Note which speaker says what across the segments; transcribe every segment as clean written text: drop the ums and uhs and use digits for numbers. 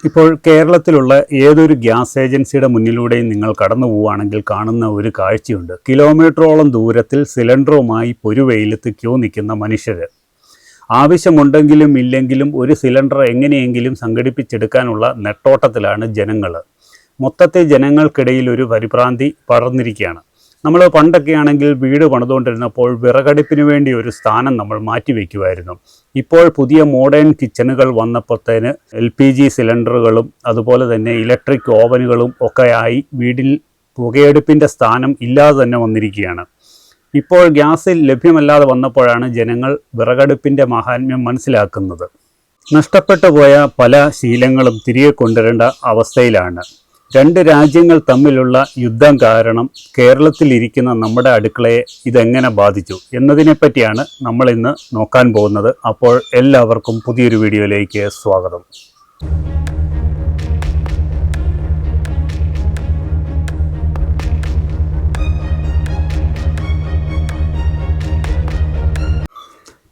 Speaker 1: ഇപ്പോൾ കേരളത്തിലുള്ള ഏതൊരു ഗ്യാസ് ഏജൻസിയുടെ മുന്നിലൂടെയും നിങ്ങൾ കടന്നു പോവുകയാണെങ്കിൽ കാണുന്ന ഒരു കാഴ്ചയുണ്ട്. കിലോമീറ്ററോളം ദൂരത്തിൽ സിലിണ്ടറുമായി പൊരുവെയിലത്ത് ക്യൂ നിൽക്കുന്ന മനുഷ്യർ. ആവശ്യമുണ്ടെങ്കിലും ഇല്ലെങ്കിലും ഒരു സിലിണ്ടർ എങ്ങനെയെങ്കിലും സംഘടിപ്പിച്ചെടുക്കാനുള്ള നെട്ടോട്ടത്തിലാണ് ജനങ്ങൾ. മൊത്തത്തിൽ ജനങ്ങൾക്കിടയിൽ ഒരു പരിഭ്രാന്തി പടർന്നിരിക്കുകയാണ്. നമ്മൾ പണ്ടൊക്കെ ആണെങ്കിൽ വീട് പണിതുകൊണ്ടിരുന്നപ്പോൾ വിറകടുപ്പിന് വേണ്ടി ഒരു സ്ഥാനം നമ്മൾ മാറ്റിവെക്കുമായിരുന്നു. ഇപ്പോൾ പുതിയ മോഡേൺ കിച്ചണുകൾ വന്നപ്പോഴത്തേന് LPG സിലിണ്ടറുകളും അതുപോലെ തന്നെ ഇലക്ട്രിക് ഓവനുകളും ഒക്കെയായി വീട്ടിൽ പുകയെടുപ്പിൻ്റെ സ്ഥാനം ഇല്ലാതെ തന്നെ വന്നിരിക്കുകയാണ്. ഇപ്പോൾ ഗ്യാസ് ലഭ്യമല്ലാതെ വന്നപ്പോഴാണ് ജനങ്ങൾ വിറകടുപ്പിൻ്റെ മഹാത്മ്യം മനസ്സിലാക്കുന്നത്. നഷ്ടപ്പെട്ടു പോയ പല ശീലങ്ങളും തിരികെ കൊണ്ടുവരേണ്ട അവസ്ഥയിലാണ്. രണ്ട് രാജ്യങ്ങൾ തമ്മിലുള്ള യുദ്ധം കാരണം കേരളത്തിലിരിക്കുന്ന നമ്മുടെ അടുക്കളയെ ഇതെങ്ങനെ ബാധിച്ചു എന്നതിനെപ്പറ്റിയാണ് നമ്മളിന്ന് നോക്കാൻ പോകുന്നത്. അപ്പോൾ എല്ലാവർക്കും പുതിയൊരു വീഡിയോയിലേക്ക് സ്വാഗതം.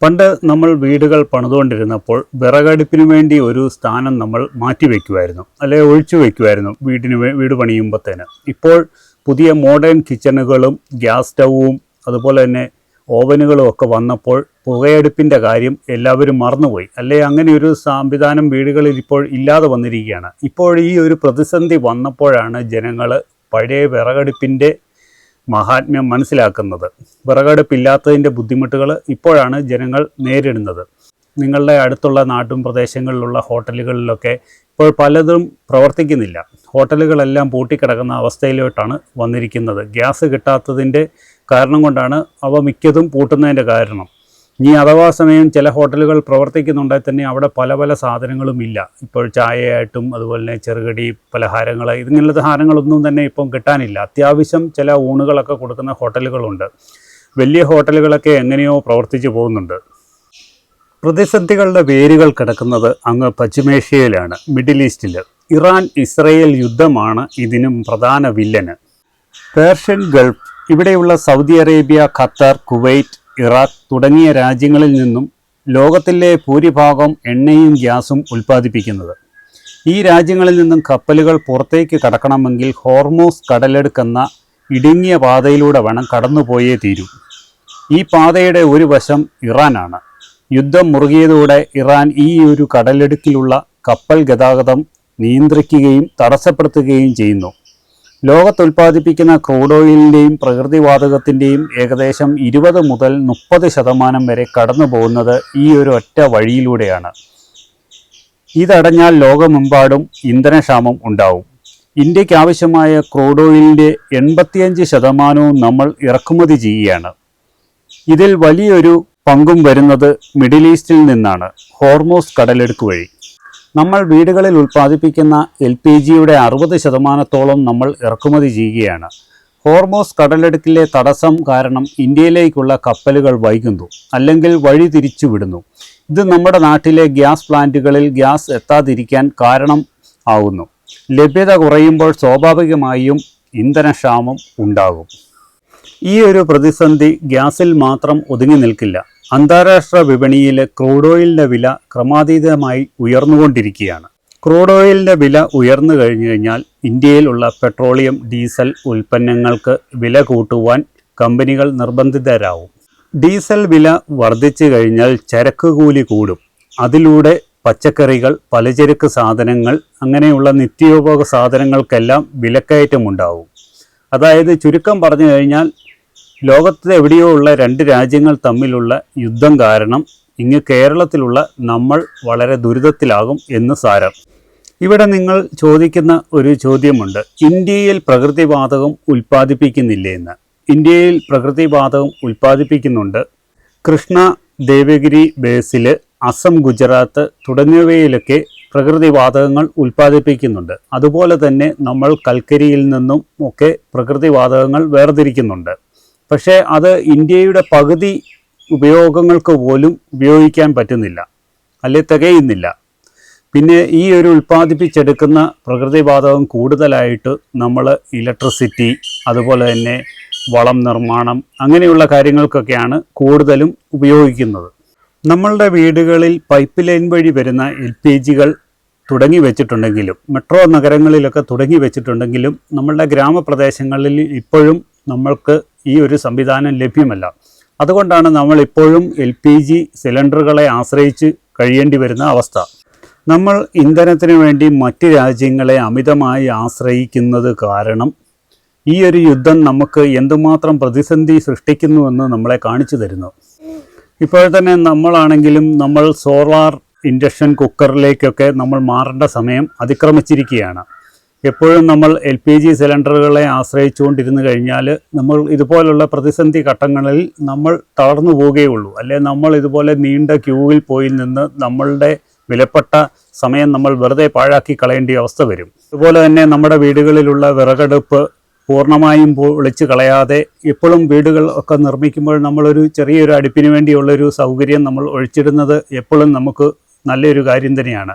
Speaker 1: പണ്ട് നമ്മൾ വീടുകൾ പണിതുകൊണ്ടിരുന്നപ്പോൾ വിറകടുപ്പിന് വേണ്ടി ഒരു സ്ഥാനം നമ്മൾ മാറ്റിവെക്കുമായിരുന്നു, അല്ലെങ്കിൽ ഒഴിച്ചു വയ്ക്കുമായിരുന്നു വീട് പണിയുമ്പോഴത്തേന്. ഇപ്പോൾ പുതിയ മോഡേൺ കിച്ചണുകളും ഗ്യാസ് സ്റ്റൗവും അതുപോലെ തന്നെ ഓവനുകളും ഒക്കെ വന്നപ്പോൾ പുകയെടുപ്പിൻ്റെ കാര്യം എല്ലാവരും മറന്നുപോയി, അല്ലെങ്കിൽ അങ്ങനെ ഒരു സംവിധാനം വീടുകളിൽ ഇപ്പോൾ ഇല്ലാതെ വന്നിരിക്കുകയാണ്. ഇപ്പോൾ ഈ ഒരു പ്രതിസന്ധി വന്നപ്പോഴാണ് ജനങ്ങൾ പഴയ വിറകടുപ്പിൻ്റെ മഹാത്മ്യം മനസ്സിലാക്കുന്നത്. വിറകടുപ്പില്ലാത്തതിൻ്റെ ബുദ്ധിമുട്ടുകൾ ഇപ്പോഴാണ് ജനങ്ങൾ നേരിടുന്നത്. നിങ്ങളുടെ അടുത്തുള്ള നാട്ടും പ്രദേശങ്ങളിലുള്ള ഹോട്ടലുകളിലൊക്കെ ഇപ്പോൾ പലതും പ്രവർത്തിക്കുന്നില്ല. ഹോട്ടലുകളെല്ലാം പൂട്ടിക്കിടക്കുന്ന അവസ്ഥയിലോട്ടാണ് വന്നിരിക്കുന്നത്. ഗ്യാസ് കിട്ടാത്തതിൻ്റെ കാരണം കൊണ്ടാണ് അവ മിക്കതും പൂട്ടുന്നതിൻ്റെ കാരണം. ഇനി അഥവാ സമയം ചില ഹോട്ടലുകൾ പ്രവർത്തിക്കുന്നുണ്ടെങ്കിൽ തന്നെ അവിടെ പല പല സാധനങ്ങളും ഇല്ല. ഇപ്പോൾ ചായയായിട്ടും അതുപോലെ തന്നെ ചെറുകടി പലഹാരങ്ങൾ ഇങ്ങനത്തെ സാധനങ്ങളൊന്നും തന്നെ ഇപ്പം കിട്ടാനില്ല. അത്യാവശ്യം ചില ഊണുകളൊക്കെ കൊടുക്കുന്ന ഹോട്ടലുകളുണ്ട്. വലിയ ഹോട്ടലുകളൊക്കെ എങ്ങനെയോ പ്രവർത്തിച്ചു പോകുന്നുണ്ട്. പ്രതിസന്ധികളുടെ വേരുകൾ കിടക്കുന്നത് അങ്ങ് പശ്ചിമേഷ്യയിലാണ്, മിഡിൽ ഈസ്റ്റിൽ. ഇറാൻ ഇസ്രയേൽ യുദ്ധമാണ് ഇതിനും പ്രധാന വില്ലന്. പേർഷ്യൻ ഗൾഫ്, ഇവിടെയുള്ള Saudi Arabia, Qatar, Kuwait, Iraq തുടങ്ങിയ രാജ്യങ്ങളിൽ നിന്നും ലോകത്തിലെ ഭൂരിഭാഗം എണ്ണയും ഗ്യാസും ഉൽപ്പാദിപ്പിക്കുന്നത്. ഈ രാജ്യങ്ങളിൽ നിന്നും കപ്പലുകൾ പുറത്തേക്ക് കടക്കണമെങ്കിൽ ഹോർമൂസ് കടലെടുക്കുന്ന ഇടുങ്ങിയ പാതയിലൂടെ വേണം കടന്നുപോയേ തീരൂ. ഈ പാതയുടെ ഒരു വശം ഇറാനാണ്. യുദ്ധം മുറുകിയതോടെ ഇറാൻ ഈ ഒരു കടലെടുക്കിലുള്ള കപ്പൽ ഗതാഗതം നിയന്ത്രിക്കുകയും തടസ്സപ്പെടുത്തുകയും ചെയ്യുന്നു. ലോകത്തുൽപ്പാദിപ്പിക്കുന്ന ക്രൂഡ് ഓയിലിൻ്റെയും പ്രകൃതിവാതകത്തിൻ്റെയും ഏകദേശം 20 മുതൽ 30% വരെ കടന്നു പോകുന്നത് ഈ ഒരു ഒറ്റ വഴിയിലൂടെയാണ്. ഇതടഞ്ഞാൽ ലോകമെമ്പാടും ഇന്ധനക്ഷാമം ഉണ്ടാവും. ഇന്ത്യക്ക് ആവശ്യമായ ക്രൂഡ് ഓയിലിൻ്റെ 85% നമ്മൾ ഇറക്കുമതി ചെയ്യുകയാണ്. ഇതിൽ വലിയൊരു പങ്കും വരുന്നത് മിഡിൽ ഈസ്റ്റിൽ നിന്നാണ്, ഹോർമൂസ് കടലെടുക്ക് വഴി. നമ്മൾ വീടുകളിൽ ഉൽപ്പാദിപ്പിക്കുന്ന LPGയുടെ 60% നമ്മൾ ഇറക്കുമതി ചെയ്യുകയാണ്. ഹോർമൂസ് കടലെടുക്കിലെ തടസ്സം കാരണം ഇന്ത്യയിലേക്കുള്ള കപ്പലുകൾ വൈകുന്നു, അല്ലെങ്കിൽ വഴി തിരിച്ചു വിടുന്നു. ഇത് നമ്മുടെ നാട്ടിലെ ഗ്യാസ് പ്ലാന്റുകളിൽ ഗ്യാസ് എത്താതിരിക്കാൻ കാരണം ആകുന്നു. ലഭ്യത കുറയുമ്പോൾ സ്വാഭാവികമായും ഇന്ധനക്ഷാമം ഉണ്ടാകും. ഈ ഒരു പ്രതിസന്ധി ഗ്യാസിൽ മാത്രം ഒതുങ്ങി നിൽക്കില്ല. അന്താരാഷ്ട്ര വിപണിയിൽ ക്രൂഡ് ഓയിലിൻ്റെ വില ക്രമാതീതമായി ഉയർന്നുകൊണ്ടിരിക്കുകയാണ്. ക്രൂഡ് ഓയിലിൻ്റെ വില ഉയർന്നു കഴിഞ്ഞു കഴിഞ്ഞാൽ ഇന്ത്യയിലുള്ള പെട്രോളിയം, ഡീസൽ ഉൽപ്പന്നങ്ങൾക്ക് വില കൂട്ടുവാൻ കമ്പനികൾ നിർബന്ധിതരാകും. ഡീസൽ വില വർദ്ധിച്ചു കഴിഞ്ഞാൽ ചരക്ക് കൂലി കൂടും. അതിലൂടെ പച്ചക്കറികൾ, പലചരക്ക് സാധനങ്ങൾ, അങ്ങനെയുള്ള നിത്യോപയോഗ സാധനങ്ങൾക്കെല്ലാം വിലക്കയറ്റമുണ്ടാവും. അതായത് ചുരുക്കം പറഞ്ഞു കഴിഞ്ഞാൽ ലോകത്ത് എവിടെയോ ഉള്ള രണ്ട് രാജ്യങ്ങൾ തമ്മിലുള്ള യുദ്ധം കാരണം ഇങ്ങ് കേരളത്തിലുള്ള നമ്മൾ വളരെ ദുരിതത്തിലാകും എന്ന് സാരം. ഇവിടെ നിങ്ങൾ ചോദിക്കുന്ന ഒരു ചോദ്യമുണ്ട്, ഇന്ത്യയിൽ പ്രകൃതിവാതകം ഉൽപ്പാദിപ്പിക്കുന്നില്ലേ എന്ന്. ഇന്ത്യയിൽ പ്രകൃതിവാതകം ഉൽപ്പാദിപ്പിക്കുന്നുണ്ട്. കൃഷ്ണ, ദേവഗിരി ബേസിൽ, അസം, ഗുജറാത്ത് തുടങ്ങിയവയിലൊക്കെ പ്രകൃതിവാതകങ്ങൾ ഉൽപ്പാദിപ്പിക്കുന്നുണ്ട്. അതുപോലെ തന്നെ നമ്മൾ കൽക്കരിയിൽ നിന്നും ഒക്കെ പ്രകൃതിവാതകങ്ങൾ വേർതിരിക്കുന്നുണ്ട്. പക്ഷേ അത് ഇന്ത്യയുടെ പകുതി ഉപയോഗങ്ങൾക്ക് പോലും ഉപയോഗിക്കാൻ പറ്റുന്നില്ല, അല്ലെങ്കിൽ തികയുന്നില്ല. പിന്നെ ഈ ഒരു ഉൽപ്പാദിപ്പിച്ചെടുക്കുന്ന പ്രകൃതിവാതകം കൂടുതലായിട്ട് നമ്മൾ ഇലക്ട്രിസിറ്റി, അതുപോലെ തന്നെ വളം നിർമ്മാണം, അങ്ങനെയുള്ള കാര്യങ്ങൾക്കൊക്കെയാണ് കൂടുതലും ഉപയോഗിക്കുന്നത്. നമ്മളുടെ വീടുകളിൽ പൈപ്പ് ലൈൻ വഴി വരുന്ന LPGകൾ തുടങ്ങി വെച്ചിട്ടുണ്ടെങ്കിലും, മെട്രോ നഗരങ്ങളിലൊക്കെ തുടങ്ങി വെച്ചിട്ടുണ്ടെങ്കിലും നമ്മളുടെ ഗ്രാമപ്രദേശങ്ങളിൽ ഇപ്പോഴും നമ്മൾക്ക് ഈ ഒരു സംവിധാനം ലഭ്യമല്ല. അതുകൊണ്ടാണ് നമ്മൾ ഇപ്പോഴും LPG സിലിണ്ടറുകളെ ആശ്രയിച്ച് കഴിയേണ്ടി വരുന്ന അവസ്ഥ. നമ്മൾ ഇന്ധനത്തിന് വേണ്ടി മറ്റ് രാജ്യങ്ങളെ അമിതമായി ആശ്രയിക്കുന്നത് കാരണം ഈ ഒരു യുദ്ധം നമുക്ക് എന്തുമാത്രം പ്രതിസന്ധി സൃഷ്ടിക്കുന്നുവെന്ന് നമ്മളെ കാണിച്ചു തരുന്നു. ഇപ്പോൾ തന്നെ നമ്മളാണെങ്കിലും നമ്മൾ സോളാർ ഇൻഡക്ഷൻ കുക്കറിലേക്കൊക്കെ നമ്മൾ മാറേണ്ട സമയം അതിക്രമിച്ചിരിക്കുകയാണ്. എപ്പോഴും നമ്മൾ LPG സിലിണ്ടറുകളെ ആശ്രയിച്ചുകൊണ്ടിരുന്നു കഴിഞ്ഞാൽ നമ്മൾ ഇതുപോലുള്ള പ്രതിസന്ധി ഘട്ടങ്ങളിൽ നമ്മൾ തളർന്നു പോവുകയുള്ളൂ. അല്ലെ നമ്മൾ ഇതുപോലെ നീണ്ട ക്യൂവിൽ പോയി നിന്ന് നമ്മളുടെ വിലപ്പെട്ട സമയം നമ്മൾ വെറുതെ പാഴാക്കി കളയേണ്ട അവസ്ഥ വരും. അതുപോലെ തന്നെ നമ്മുടെ വീടുകളിലുള്ള വിറകടുപ്പ് പൂർണ്ണമായും പൊളിച്ച് കളയാതെ എപ്പോഴും വീടുകൾ ഒക്കെ നിർമ്മിക്കുമ്പോൾ നമ്മളൊരു ചെറിയൊരു അടുപ്പിന് വേണ്ടിയുള്ളൊരു സൗകര്യം നമ്മൾ ഒഴിച്ചിടുന്നത് എപ്പോഴും നമുക്ക് നല്ലൊരു കാര്യം തന്നെയാണ്.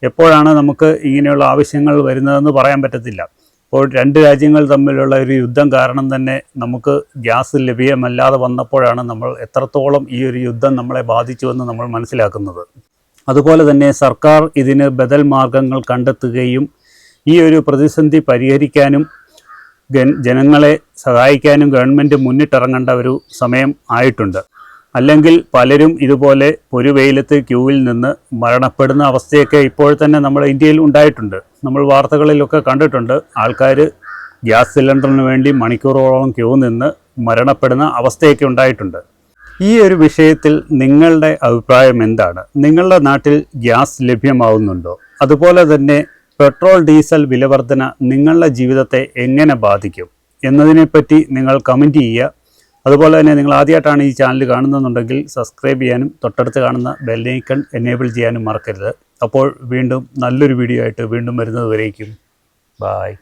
Speaker 1: എപ്പോഴാണ് നമുക്ക് ഇങ്ങനെയുള്ള ആവശ്യങ്ങൾ വരുന്നതെന്ന് പറയാൻ പറ്റത്തില്ല. ഇപ്പോൾ രണ്ട് രാജ്യങ്ങൾ തമ്മിലുള്ള ഒരു യുദ്ധം കാരണം തന്നെ നമുക്ക് ഗ്യാസ് ലഭ്യമല്ലാതെ വന്നപ്പോഴാണ് നമ്മൾ എത്രത്തോളം ഈ ഒരു യുദ്ധം നമ്മളെ ബാധിച്ചുവെന്ന് നമ്മൾ മനസ്സിലാക്കുന്നത്. അതുപോലെ തന്നെ സർക്കാർ ഇതിന് ബദൽ മാർഗങ്ങൾ കണ്ടെത്തുകയും ഈ ഒരു പ്രതിസന്ധി പരിഹരിക്കാനും ജനങ്ങളെ സഹായിക്കാനും ഗവൺമെൻറ് മുന്നിട്ടിറങ്ങേണ്ട ഒരു സമയം ആയിട്ടുണ്ട്. അല്ലെങ്കിൽ പലരും ഇതുപോലെ ഒരു വെയിലത്ത് ക്യൂവിൽ നിന്ന് മരണപ്പെടുന്ന അവസ്ഥയൊക്കെ ഇപ്പോൾ തന്നെ നമ്മുടെ ഇന്ത്യയിൽ ഉണ്ടായിട്ടുണ്ട്. നമ്മൾ വാർത്തകളിലൊക്കെ കണ്ടിട്ടുണ്ട്. ആൾക്കാർ ഗ്യാസ് സിലിണ്ടറിന് വേണ്ടി മണിക്കൂറോളം ക്യൂ നിന്ന് മരണപ്പെടുന്ന അവസ്ഥയൊക്കെ ഉണ്ടായിട്ടുണ്ട്. ഈ ഒരു വിഷയത്തിൽ നിങ്ങളുടെ അഭിപ്രായം എന്താണ്? നിങ്ങളുടെ നാട്ടിൽ ഗ്യാസ് ലഭ്യമാവുന്നുണ്ടോ? അതുപോലെ തന്നെ പെട്രോൾ ഡീസൽ വിലവർധന നിങ്ങളുടെ ജീവിതത്തെ എങ്ങനെ ബാധിക്കും എന്നതിനെപ്പറ്റി നിങ്ങൾ കമൻറ്റ് ചെയ്യുക. അതുപോലെ തന്നെ നിങ്ങൾ ആദ്യമായിട്ടാണ് ഈ ചാനൽ കാണുന്നുണ്ടെങ്കിൽ സബ്സ്ക്രൈബ് ചെയ്യാനും തൊട്ടടുത്ത് കാണുന്ന ബെല്ലൈക്കൺ എനേബിൾ ചെയ്യാനും മറക്കരുത്. അപ്പോൾ വീണ്ടും നല്ലൊരു വീഡിയോ ആയിട്ട് വീണ്ടും വരുന്നത് വരേക്കും. ബായ്.